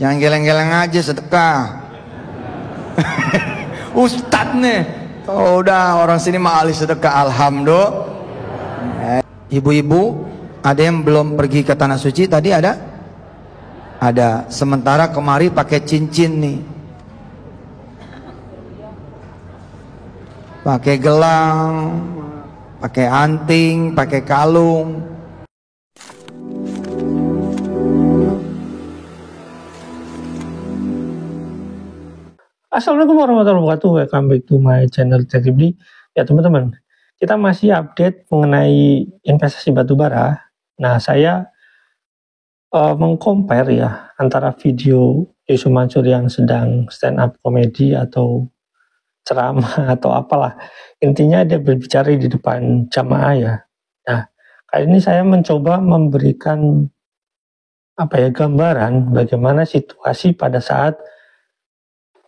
Jangan geleng-geleng aja sedekah. Ustadz nih. Oh, udah orang sini mah ahli sedekah, alhamdulillah. Ibu-ibu, ada yang belum pergi ke tanah suci tadi ada? Ada. Sementara kemari pakai cincin nih. Pakai gelang, pakai anting, pakai kalung. Assalamualaikum warahmatullahi wabarakatuh. Welcome back to my channel Cekibli. Ya teman-teman, kita masih update mengenai investasi batubara. Nah, saya mengcompare ya antara video Yusuf Mansur yang sedang stand up komedi atau ceramah atau apalah. Intinya dia berbicara di depan jamaah ya. Nah, kali ini saya mencoba memberikan gambaran bagaimana situasi pada saat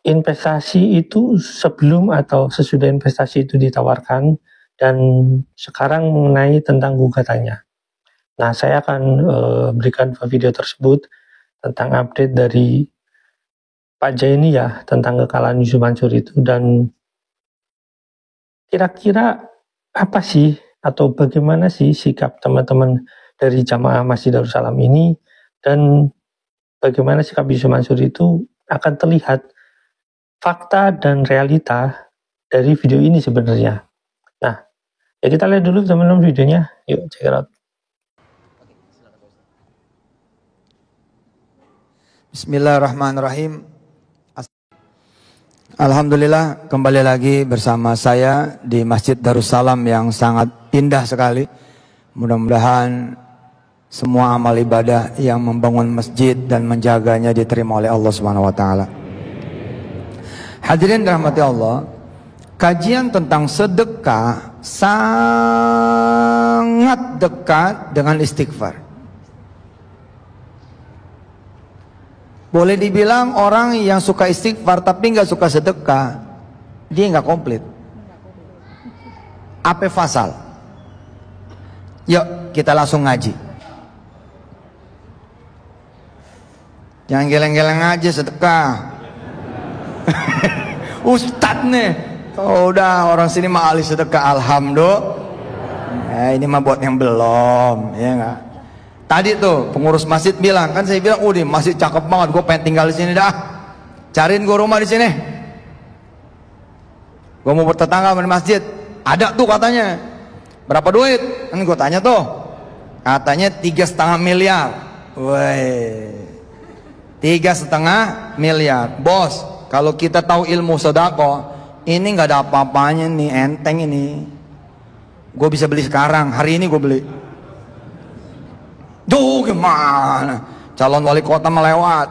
investasi itu sebelum atau sesudah investasi itu ditawarkan dan sekarang mengenai tentang gugatannya. Nah, saya akan berikan video tersebut tentang update dari Pak Jaini ya tentang kekalahan Yusuf Mansur itu, dan kira-kira apa sih atau bagaimana sih sikap teman-teman dari jamaah Masjid Darussalam ini, dan bagaimana sikap Yusuf Mansur itu akan terlihat fakta dan realita dari video ini sebenarnya. Nah, ya kita lihat dulu teman-teman videonya. Yuk, check it out. Bismillahirrahmanirrahim. Alhamdulillah, kembali lagi bersama saya di Masjid Darussalam yang sangat indah sekali. Mudah-mudahan semua amal ibadah yang membangun masjid dan menjaganya diterima oleh Allah Subhanahu wa taala. Hadirin dirahmati Allah, kajian tentang sedekah sangat dekat dengan istighfar. Boleh dibilang orang yang suka istighfar tapi nggak suka sedekah, dia nggak komplit. Apa fasal? Yuk kita langsung ngaji. Jangan geleng-geleng aja sedekah. Ustadz nih. Oh, udah orang sini mah ahli sedekah, alhamdulillah. Ini mah buat yang belum, ya nggak? Tadi tuh pengurus masjid bilang, kan saya bilang, udah masjid cakep banget, gue pengen tinggal di sini dah. Cariin gue rumah di sini. Gue mau bertetangga sama masjid. Ada tuh katanya. Berapa duit? Kan gue tanya tuh. Katanya 3,5 miliar. Woi, 3,5 miliar. Bos, kalau kita tahu ilmu sedekah, ini nggak ada apa-apanya nih, enteng ini. Gue bisa beli sekarang, hari ini gue beli. Duh, gimana? Calon wali kota melewat.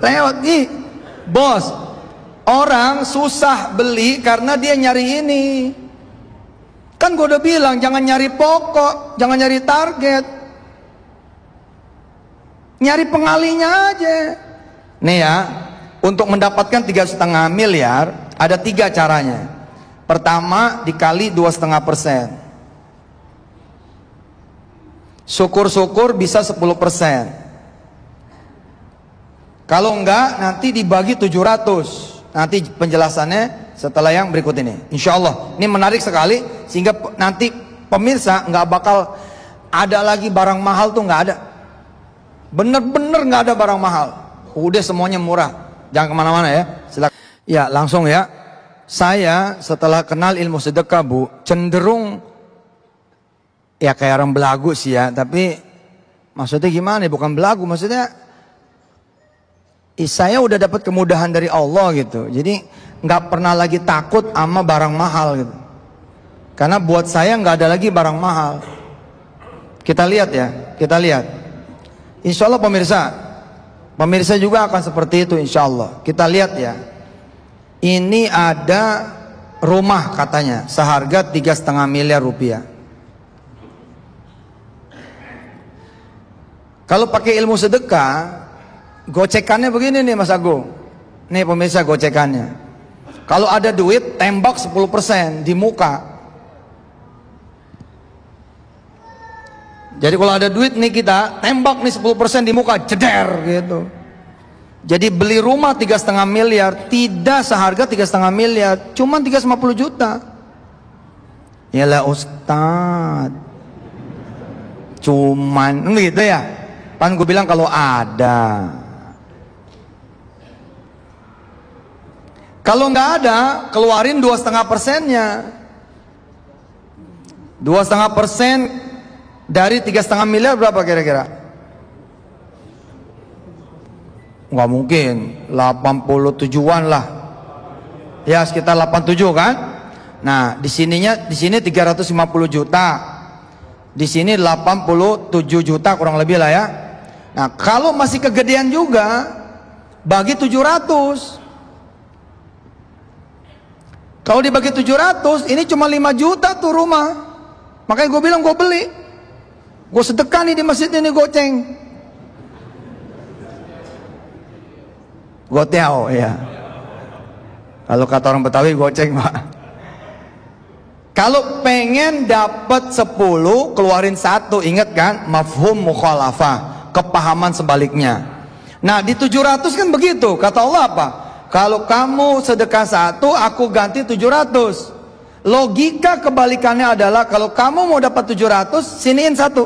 Lewat nih, bos. Orang susah beli karena dia nyari ini. Kan gue udah bilang jangan nyari pokok, jangan nyari target, nyari pengalinya aja. Nih ya, untuk mendapatkan 3,5 miliar ada 3 caranya. Pertama, dikali 2,5%. Syukur-syukur bisa 10%. Kalau enggak, nanti dibagi 700. Nanti penjelasannya setelah yang berikut ini. Insya Allah, ini menarik sekali, sehingga nanti pemirsa nggak bakal ada lagi barang mahal tuh, nggak ada. Bener-bener nggak ada barang mahal. Udah semuanya murah. Jangan kemana-mana ya. Silakan. Ya, langsung ya. Saya setelah kenal ilmu sedekah, Bu, cenderung ya kayak orang belagu sih ya. Tapi maksudnya gimana ya? Bukan belagu, maksudnya saya udah dapat kemudahan dari Allah gitu. Jadi nggak pernah lagi takut sama barang mahal gitu. Karena buat saya nggak ada lagi barang mahal. Kita lihat ya, kita lihat. Insya Allah pemirsa juga akan seperti itu insya Allah. Kita lihat ya. Ini ada rumah katanya seharga 3,5 miliar rupiah. Kalau pakai ilmu sedekah, gocekannya begini nih Mas Agung. Nih pemirsa gocekannya. Kalau ada duit, tembak 10% di muka. Jadi kalau ada duit nih kita tembak nih 10% di muka, jeder gitu. Jadi beli rumah 3,5 miliar tidak seharga 3,5 miliar, cuman 350 juta. Yalah Ustad, cuman gitu ya. Pan gue bilang kalau ada. Kalau nggak ada, keluarin 2,5%-nya. 2,5% dari 3,5 miliar berapa kira-kira? Nggak mungkin, 87-an lah. Ya sekitar 87 kan? Nah, di sini 350 juta. Di sini 87 juta kurang lebih lah ya. Nah, kalau masih kegedean juga, bagi 700. Kalau dibagi 700, ini cuma 5 juta tuh rumah. Makanya gue bilang gue beli. Gue sedekah nih di masjid ini goceng. Goteau ya. Kalau kata orang Betawi goceng Pak. Kalau pengen dapat 10, keluarin 1. Ingat kan? Mafhum mukhalafah. Kepahaman sebaliknya. Nah di 700 kan begitu. Kata Allah apa? Kalau kamu sedekah 1, aku ganti 700. Logika kebalikannya adalah kalau kamu mau dapat 700, siniin 1.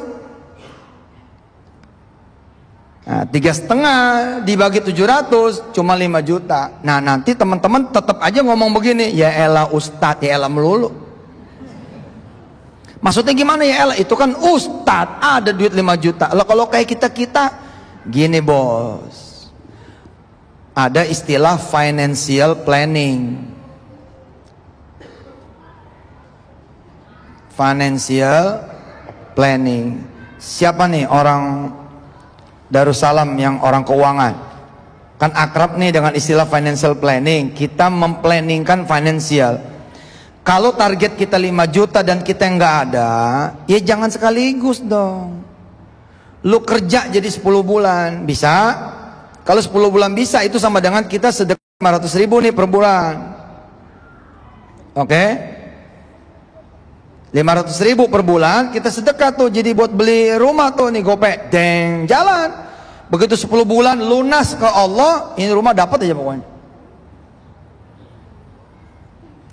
Nah, 3,5 dibagi 700 cuma 5 juta. Nah, nanti teman-teman tetap aja ngomong begini, ya elah Ustadz, ya elah melulu. Maksudnya gimana ya elah? Itu kan Ustadz, ada duit 5 juta. Kalau kayak kita-kita, gini bos. Ada istilah financial planning. Financial planning. Siapa nih orang Darussalam yang orang keuangan? Kan akrab nih dengan istilah financial planning. Kita memplanningkan financial. Kalau target kita 5 juta dan kita nggak ada, ya jangan sekaligus dong. Lu kerja jadi 10 bulan, bisa? Kalau 10 bulan bisa, itu sama dengan kita sedekah 500.000 nih per bulan. Oke? 500.000 per bulan kita sedekah tuh, jadi buat beli rumah tuh nih gope, deng, jalan. Begitu 10 bulan lunas ke Allah, ini rumah dapat aja pokoknya.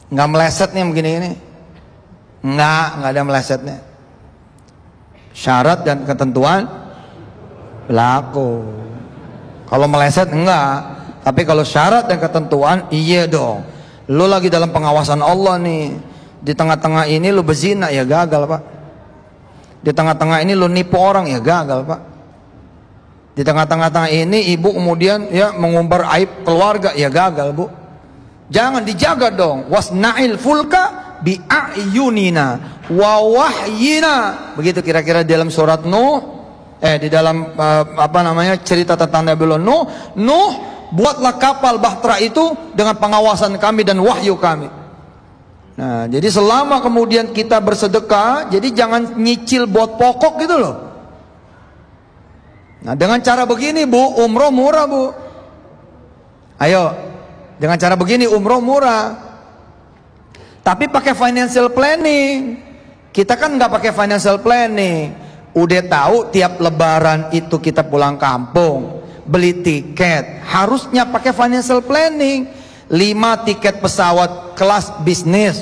Nggak meleset nih begini ini, nggak ada melesetnya. Syarat dan ketentuan berlaku. Kalau meleset enggak, tapi kalau syarat dan ketentuan iya dong. Lu lagi dalam pengawasan Allah nih. Di tengah-tengah ini lu berzina, ya gagal Pak. Di tengah-tengah ini lu nipu orang, ya gagal Pak. Di tengah-tengah ini ibu kemudian ya mengumbar aib keluarga, ya gagal Bu. Jangan, dijaga dong. Wasna'il fulka bi'ayunina wa wahyina. Begitu kira-kira dalam surat Nuh, di dalam cerita tentang Nabi Nuh. Nuh, buatlah kapal bahtera itu dengan pengawasan kami dan wahyu kami. Nah, jadi selama kemudian kita bersedekah, jadi jangan nyicil buat pokok gitu loh. Nah, dengan cara begini Bu, umroh murah Bu. Ayo, dengan cara begini umroh murah. Tapi pakai financial planning. Kita kan nggak pakai financial planning. Udah tahu tiap lebaran itu kita pulang kampung, beli tiket, harusnya pakai financial planning. 5 tiket pesawat kelas bisnis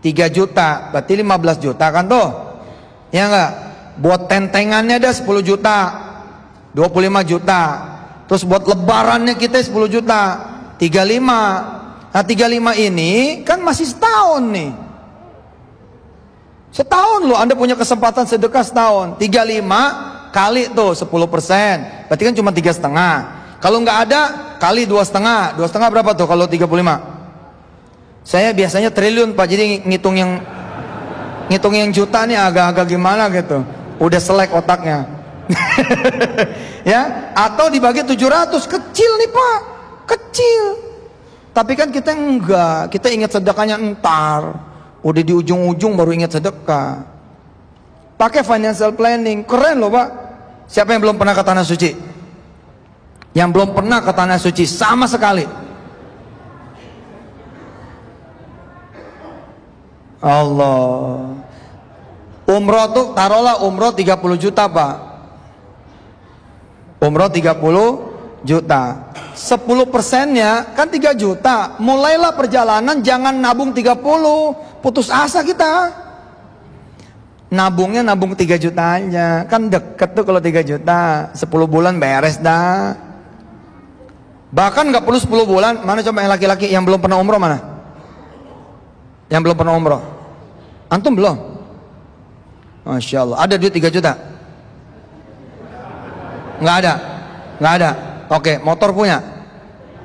3 juta, berarti 15 juta kan tuh, ya enggak? Buat tentengannya ada 10 juta, 25 juta. Terus buat lebarannya kita 10 juta, 35. Nah 35 ini kan masih setahun nih. Setahun loh Anda punya kesempatan sedekah setahun. 35 kali tuh 10%, berarti kan cuma 3,5. Kalau nggak ada, kali 2,5. 2,5 berapa tuh kalau 35? Saya biasanya triliun Pak, jadi ngitung yang juta nih agak-agak gimana gitu. Udah selek otaknya. Ya, atau dibagi 700, kecil nih Pak, kecil. Tapi kan kita enggak, kita ingat sedekahnya entar. Udah di ujung-ujung baru ingat sedekah. Pakai financial planning, keren loh Pak. Siapa yang belum pernah ke Tanah Suci? Yang belum pernah ke Tanah Suci sama sekali. Allah. Umroh tuh taruhlah umroh 30 juta Pak. Umroh 30 juta. 10%-nya kan 3 juta. Mulailah perjalanan, jangan nabung 30. Putus asa kita. Nabungnya nabung 3 juta aja. Kan deket tuh kalau 3 juta. 10 bulan beres dah. Bahkan nggak perlu 10 bulan. Mana coba yang laki-laki yang belum pernah umroh mana? Yang belum pernah umroh. Antum belum? Masya Allah. Ada duit 3 juta? Nggak ada? Nggak ada? Oke, motor punya?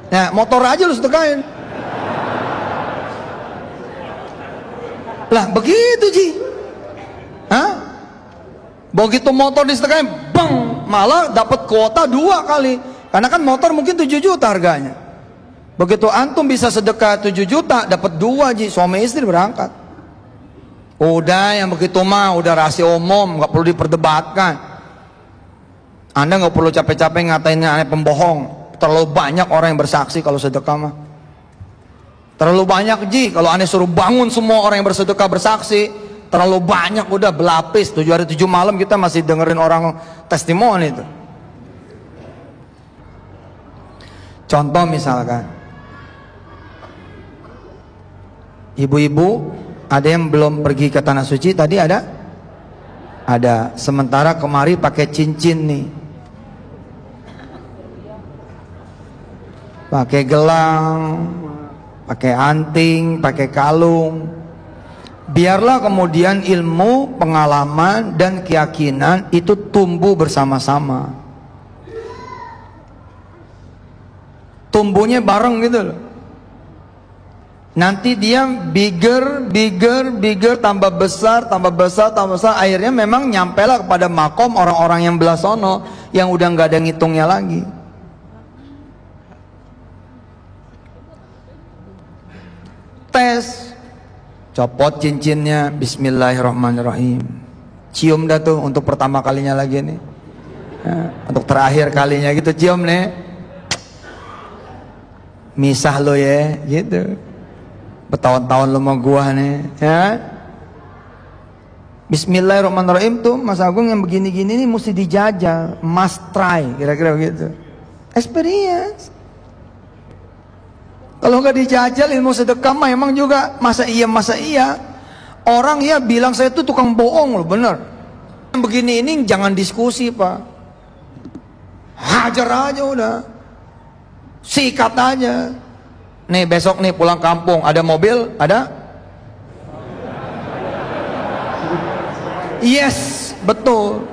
Ya, motor aja lu sedekahin. Lah, begitu Ji. Hah? Begitu motor disedekahin, bang, malah dapat kuota 2 kali. Karena kan motor mungkin 7 juta harganya. Begitu antum bisa sedekah 7 juta, dapat 2 Ji, suami istri berangkat. Udah yang begitu mah udah rahasia umum, nggak perlu diperdebatkan. Anda nggak perlu capek-capek ngatain aneh pembohong. Terlalu banyak orang yang bersaksi kalau sedekah mah. Terlalu banyak Ji, kalau aneh suruh bangun semua orang yang bersedekah bersaksi, terlalu banyak, udah berlapis. 7 hari 7 malam kita masih dengerin orang testimoni itu. Contoh misalkan, ibu-ibu ada yang belum pergi ke tanah suci tadi ada? Ada. Sementara kemari pakai cincin nih. Pakai gelang, pakai anting, pakai kalung. Biarlah kemudian ilmu, pengalaman, dan keyakinan itu tumbuh bersama-sama. Tumbuhnya bareng gitu loh. Nanti dia bigger, tambah besar, akhirnya memang nyampelah kepada makom orang-orang yang belah sono, yang udah nggak ada ngitungnya lagi. Tes, copot cincinnya, bismillahirrahmanirrahim, cium dah tuh untuk pertama kalinya lagi nih, untuk terakhir kalinya gitu, cium nih, misah lo ya, gitu. Bertahun-tahun lu sama gua nih, ya. Bismillahirrahmanirrahim tuh Mas Agung yang begini-gini nih mesti dijajal, must try, kira-kira begitu. Experience. Kalau nggak dijajal ilmu sedekah mah emang juga masa iya. Orang ya bilang saya tuh tukang bohong loh, bener. Yang begini ini jangan diskusi Pak. Hajar aja udah. Sikat aja. Nih besok nih pulang kampung ada mobil, ada? Yes, betul.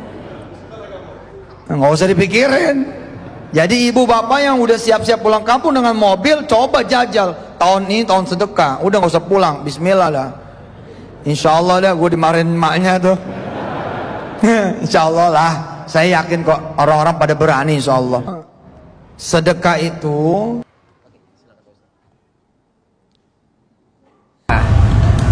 Nggak usah dipikirin. Jadi ibu bapak yang udah siap-siap pulang kampung dengan mobil, coba jajal. Tahun ini tahun sedekah, udah nggak usah pulang. Bismillah dah. Insya Allah dah, gue dimarahin emaknya tuh. Insya Allah lah. Saya yakin kok orang-orang pada berani Insya Allah. Sedekah itu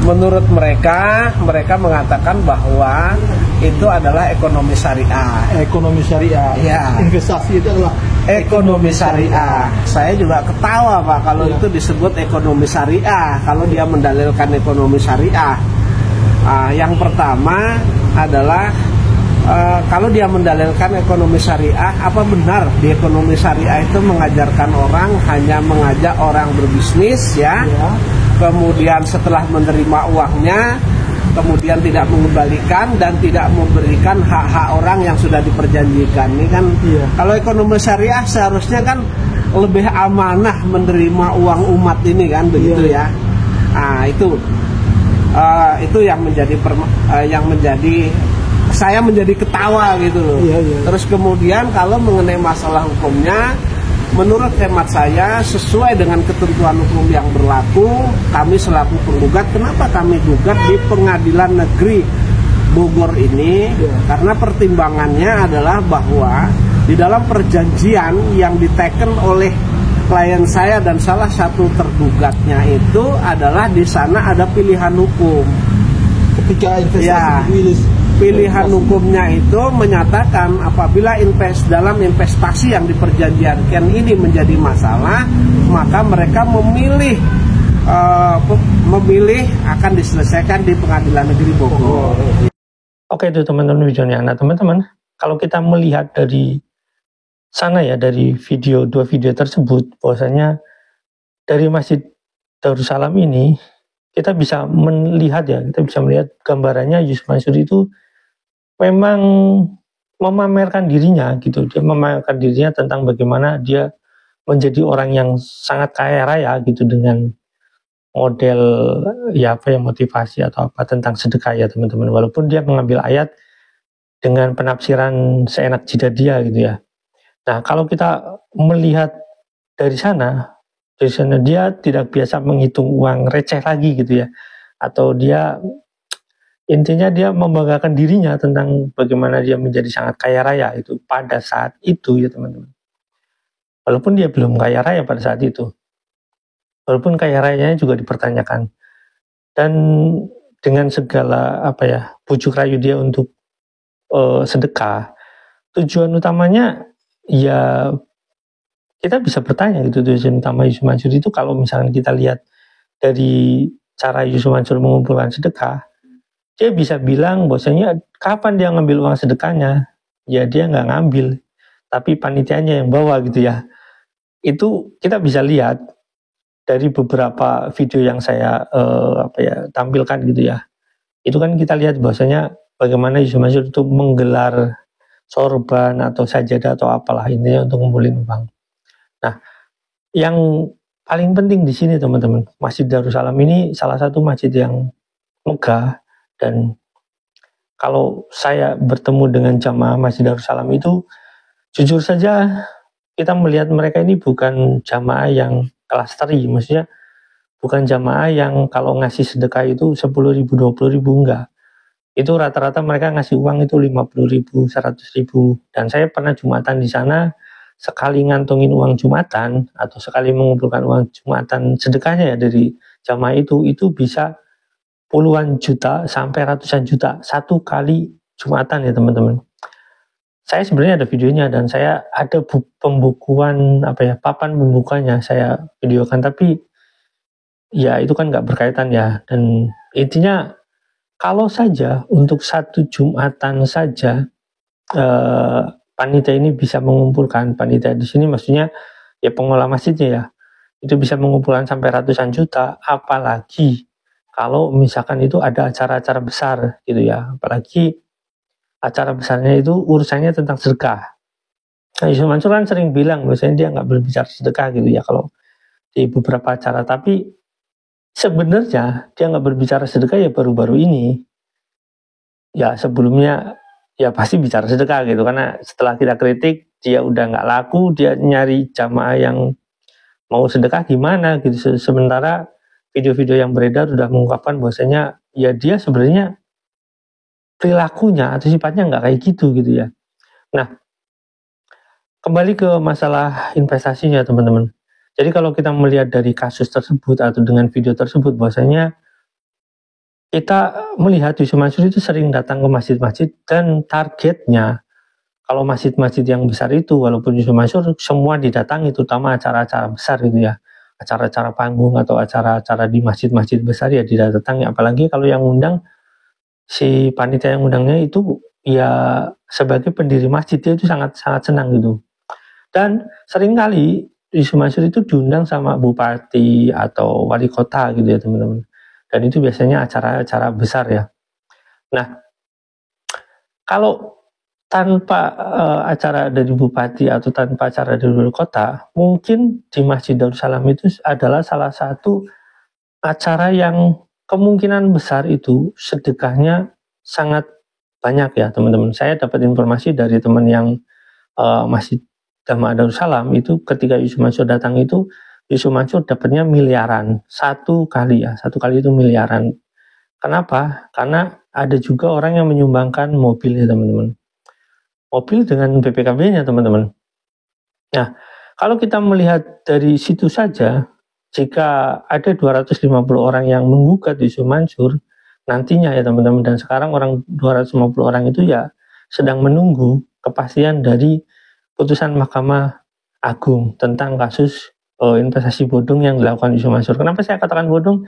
menurut mereka mengatakan bahwa itu adalah ekonomi syariah. Ekonomi syariah. Ya. Investasi itu adalah ekonomi syariah. Saya juga ketawa Pak kalau itu disebut ekonomi syariah. Kalau dia mendalilkan ekonomi syariah. Yang pertama adalah kalau dia mendalilkan ekonomi syariah, apa benar di ekonomi syariah itu mengajarkan orang, hanya mengajak orang berbisnis ya. Kemudian setelah menerima uangnya, kemudian tidak mengembalikan dan tidak memberikan hak-hak orang yang sudah diperjanjikan. Ini kan kalau ekonomi syariah seharusnya kan lebih amanah menerima uang umat ini kan, begitu ya. Nah, itu yang menjadi saya menjadi ketawa gitu loh. Terus kemudian kalau mengenai masalah hukumnya, menurut hemat saya sesuai dengan ketentuan hukum yang berlaku, kami selaku penggugat, kenapa kami gugat di Pengadilan Negeri Bogor ini? Karena pertimbangannya adalah bahwa di dalam perjanjian yang diteken oleh klien saya dan salah satu tergugatnya itu adalah di sana ada pilihan hukum. Ketika investasi pilihan hukumnya itu menyatakan apabila dalam investasi yang diperjanjikan ini menjadi masalah, maka mereka memilih akan diselesaikan di Pengadilan Negeri Bogor. Oke itu teman-teman videonya. Nah teman-teman, kalau kita melihat dari sana ya, dari dua video tersebut, bahwasanya dari Masjid Darussalam ini kita bisa melihat ya, kita bisa melihat gambarannya Yusuf Mansur itu memang memamerkan dirinya gitu. Dia memamerkan dirinya tentang bagaimana dia menjadi orang yang sangat kaya raya gitu, dengan model ya apa ya, motivasi atau apa tentang sedekah ya teman-teman. Walaupun dia mengambil ayat dengan penafsiran seenak jidat dia gitu ya. Nah kalau kita melihat dari sana dia tidak biasa menghitung uang receh lagi gitu ya, atau dia intinya dia membanggakan dirinya tentang bagaimana dia menjadi sangat kaya raya itu pada saat itu ya teman-teman. Walaupun dia belum kaya raya pada saat itu, walaupun kaya rayanya juga dipertanyakan, dan dengan segala apa ya, bujuk rayu dia untuk sedekah, tujuan utamanya ya kita bisa bertanya gitu, tujuan utama Yusuf Mansur itu kalau misalnya kita lihat dari cara Yusuf Mansur mengumpulkan sedekah, dia bisa bilang bahwasanya kapan dia ngambil uang sedekahnya, ya dia nggak ngambil, tapi panitianya yang bawa gitu ya. Itu kita bisa lihat dari beberapa video yang saya tampilkan gitu ya. Itu kan kita lihat bahwasanya bagaimana Yusuf Mansur itu menggelar sorban atau sajadah atau apalah intinya untuk ngumpulin uang. Nah, yang paling penting di sini teman-teman, Masjid Darussalam ini salah satu masjid yang megah, dan kalau saya bertemu dengan jamaah Masjid Darussalam itu jujur saja kita melihat mereka ini bukan jamaah yang kelas teri, maksudnya bukan jamaah yang kalau ngasih sedekah itu 10.000, 20.000, enggak. Itu rata-rata mereka ngasih uang itu 50.000, 100.000. Dan saya pernah Jumatan di sana, sekali ngantongin uang Jumatan atau sekali mengumpulkan uang Jumatan sedekahnya ya dari jamaah itu bisa puluhan juta sampai ratusan juta satu kali Jumatan ya teman-teman. Saya sebenarnya ada videonya dan saya ada pembukuan papan pembukanya saya videokan, tapi ya itu kan nggak berkaitan ya. Dan intinya kalau saja untuk satu Jumatan saja panitia ini bisa mengumpulkan, panitia di sini maksudnya ya pengelola masjidnya ya, itu bisa mengumpulkan sampai ratusan juta, apalagi kalau misalkan itu ada acara-acara besar gitu ya, apalagi acara besarnya itu urusannya tentang sedekah. Nah, Yusuf Mansur kan sering bilang bahwasanya dia nggak berbicara sedekah gitu ya kalau di beberapa acara, tapi sebenarnya dia nggak berbicara sedekah ya baru-baru ini. Ya sebelumnya ya pasti bicara sedekah gitu, karena setelah kita kritik dia udah nggak laku, dia nyari jamaah yang mau sedekah gimana gitu. Sementara video-video yang beredar sudah mengungkapkan bahwasanya ya dia sebenarnya perilakunya atau sifatnya nggak kayak gitu ya. Nah, kembali ke masalah investasinya teman-teman. Jadi kalau kita melihat dari kasus tersebut atau dengan video tersebut, bahwasanya kita melihat Yusuf Mansur itu sering datang ke masjid-masjid, dan targetnya kalau masjid-masjid yang besar itu, walaupun Yusuf Mansur semua didatangi, terutama acara-acara besar gitu ya, acara-acara panggung atau acara-acara di masjid-masjid besar ya didatangi, apalagi kalau yang undang si panitia yang undangnya itu ya sebagai pendiri masjid, dia itu sangat-sangat senang gitu. Dan seringkali Yusuf Mansur itu diundang sama bupati atau wali kota gitu ya teman-teman. Dan itu biasanya acara-acara besar ya. Nah, kalau tanpa acara dari bupati atau tanpa acara dari wali kota, mungkin di Masjid Darussalam itu adalah salah satu acara yang kemungkinan besar itu sedekahnya sangat banyak ya teman-teman. Saya dapat informasi dari teman yang Masjid Jamaah Darussalam itu, ketika Yusuf Mansur datang itu, Yusuf Mansur dapatnya miliaran satu kali itu miliaran. Kenapa? Karena ada juga orang yang menyumbangkan mobil ya teman-teman, mobil dengan BPKB-nya teman-teman. Nah, kalau kita melihat dari situ saja, jika ada 250 orang yang menggugat Yusuf Mansur nantinya ya teman-teman, dan sekarang 250 orang itu ya sedang menunggu kepastian dari putusan Mahkamah Agung tentang kasus investasi bodong yang dilakukan Yusuf Mansur. Kenapa saya katakan bodong?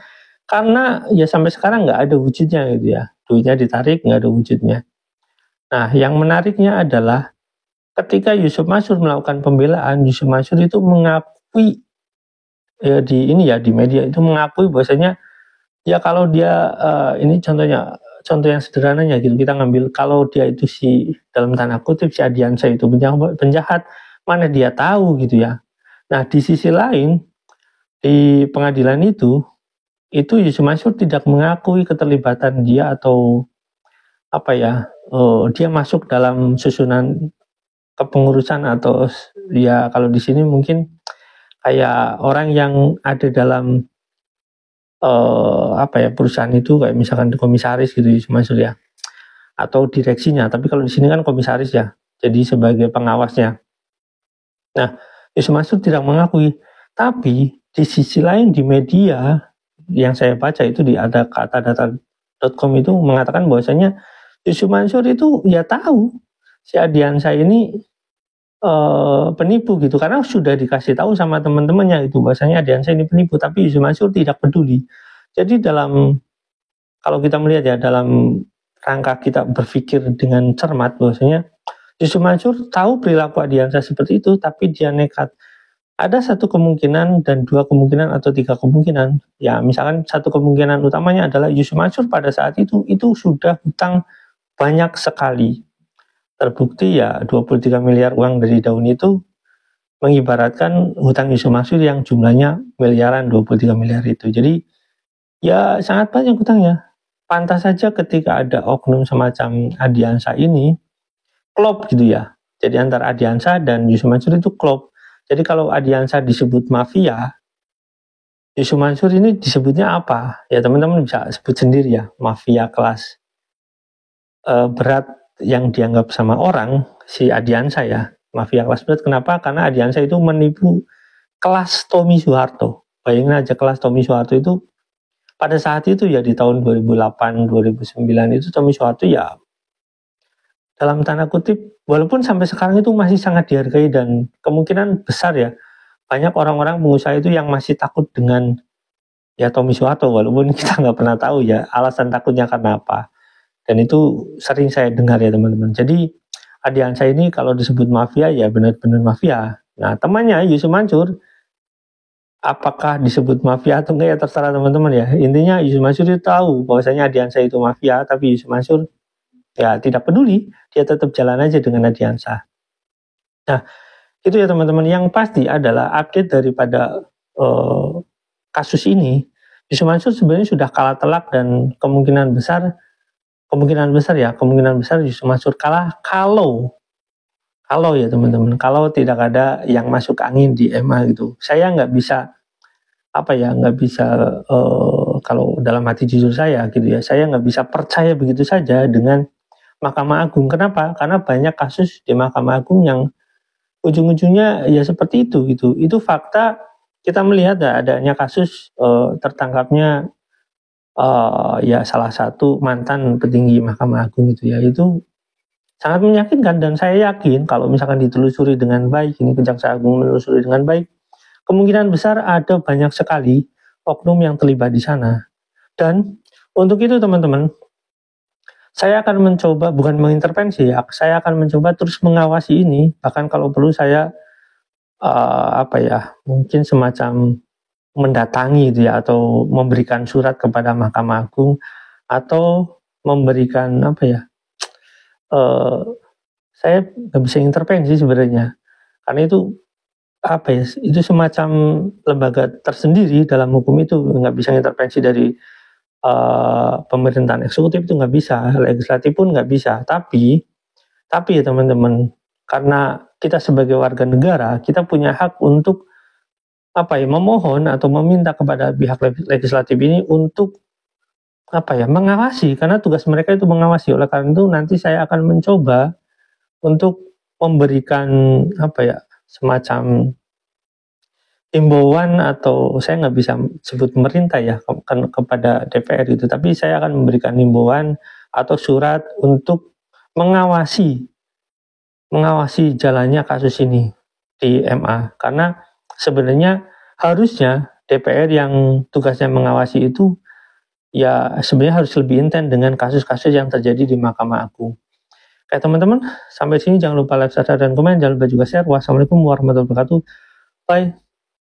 Karena ya sampai sekarang nggak ada wujudnya gitu ya. Duitnya ditarik, nggak ada wujudnya. Nah, yang menariknya adalah ketika Yusuf Mansur melakukan pembelaan, Yusuf Mansur itu mengakui ya di media itu mengakui bahwasanya ya kalau dia ini contoh yang sederhananya gitu, kita ngambil kalau dia itu dalam tanda kutip si Ardiansyah itu penjahat, mana dia tahu gitu ya. Nah, di sisi lain di pengadilan itu Yusuf Mansur tidak mengakui keterlibatan dia atau dia masuk dalam susunan kepengurusan atau ya kalau di sini mungkin kayak orang yang ada dalam perusahaan itu kayak misalkan komisaris gitu Yusuf Mansur ya, atau direksinya. Tapi kalau di sini kan komisaris ya, jadi sebagai pengawasnya. Nah, Yusuf Mansur tidak mengakui, tapi di sisi lain di media yang saya baca itu di ada kata-data.com itu mengatakan bahwasanya Yusuf Mansur itu ya tahu si Ardiansyah ini penipu gitu, karena sudah dikasih tahu sama teman-temannya itu bahwasanya Ardiansyah ini penipu, tapi Yusuf Mansur tidak peduli. Jadi kalau kita melihat ya dalam rangka kita berpikir dengan cermat bahwasanya Yusuf Mansur tahu perilaku Ardiansyah seperti itu, tapi dia nekat. Ada satu kemungkinan dan dua kemungkinan atau tiga kemungkinan. Ya, misalkan satu kemungkinan utamanya adalah Yusuf Mansur pada saat itu sudah hutang banyak sekali. Terbukti ya 23 miliar uang dari daun itu mengibaratkan hutang Yusuf Mansur yang jumlahnya miliaran, 23 miliar itu. Jadi ya sangat banyak hutangnya. Pantas saja ketika ada oknum semacam Ardiansyah ini klop gitu ya. Jadi antara Ardiansyah dan Yusuf Mansur itu klop. Jadi kalau Ardiansyah disebut mafia, Yusuf Mansur ini disebutnya apa? Ya teman-teman bisa sebut sendiri ya, mafia kelas berat yang dianggap sama orang, si Ardiansyah ya, mafia kelas berat. Kenapa? Karena Ardiansyah itu menipu kelas Tommy Soeharto. Bayangin aja kelas Tommy Soeharto itu pada saat itu ya di tahun 2008-2009 itu Tommy Soeharto ya dalam tanda kutip, walaupun sampai sekarang itu masih sangat dihargai dan kemungkinan besar ya, banyak orang-orang pengusaha itu yang masih takut dengan ya Tommy Soeharto, walaupun kita nggak pernah tahu ya alasan takutnya karena apa. Dan itu sering saya dengar ya teman-teman. Jadi Ardiansyah ini kalau disebut mafia ya benar-benar mafia. Nah temannya Yusuf Mansur, apakah disebut mafia atau enggak ya terserah teman-teman ya. Intinya Yusuf Mansur itu tahu bahwasanya Ardiansyah itu mafia, tapi Yusuf Mansur ya tidak peduli, dia tetap jalan aja dengan Ardiansyah. Nah, itu ya teman-teman. Yang pasti adalah update daripada kasus ini, Yusuf Mansur sebenarnya sudah kalah telak dan kemungkinan besar Yusuf Mansur kalah kalau ya teman-teman, kalau tidak ada yang masuk angin di MA gitu. Saya nggak bisa kalau dalam hati jujur saya gitu ya, saya nggak bisa percaya begitu saja dengan Mahkamah Agung. Kenapa? Karena banyak kasus di Mahkamah Agung yang ujung-ujungnya ya seperti itu gitu. Itu fakta. Kita melihat ya adanya kasus tertangkapnya ya salah satu mantan petinggi Mahkamah Agung itu ya, itu sangat meyakinkan. Dan saya yakin kalau misalkan ditelusuri dengan baik, ini Kejaksaan Agung menelusuri dengan baik, kemungkinan besar ada banyak sekali oknum yang terlibat di sana. Dan untuk itu teman-teman, saya akan mencoba, bukan mengintervensi ya, saya akan mencoba terus mengawasi ini. Bahkan kalau perlu saya mungkin semacam mendatangi gitu ya, atau memberikan surat kepada Mahkamah Agung, atau memberikan saya nggak bisa intervensi sebenarnya, karena itu itu semacam lembaga tersendiri dalam hukum, itu nggak bisa intervensi dari pemerintahan eksekutif, itu nggak bisa, legislatif pun nggak bisa. Tapi ya teman-teman, karena kita sebagai warga negara, kita punya hak untuk memohon atau meminta kepada pihak legislatif ini untuk mengawasi, karena tugas mereka itu mengawasi. Oleh karena itu nanti saya akan mencoba untuk memberikan semacam himbauan, atau saya nggak bisa sebut pemerintah ya kepada DPR itu, tapi saya akan memberikan himbauan atau surat untuk mengawasi jalannya kasus ini di MA. Karena sebenarnya harusnya DPR yang tugasnya mengawasi itu ya sebenarnya harus lebih intens dengan kasus-kasus yang terjadi di Mahkamah Agung. Oke teman-teman, sampai sini jangan lupa like, subscribe, dan komen. Jangan lupa juga share. Wassalamualaikum warahmatullahi wabarakatuh. Bye.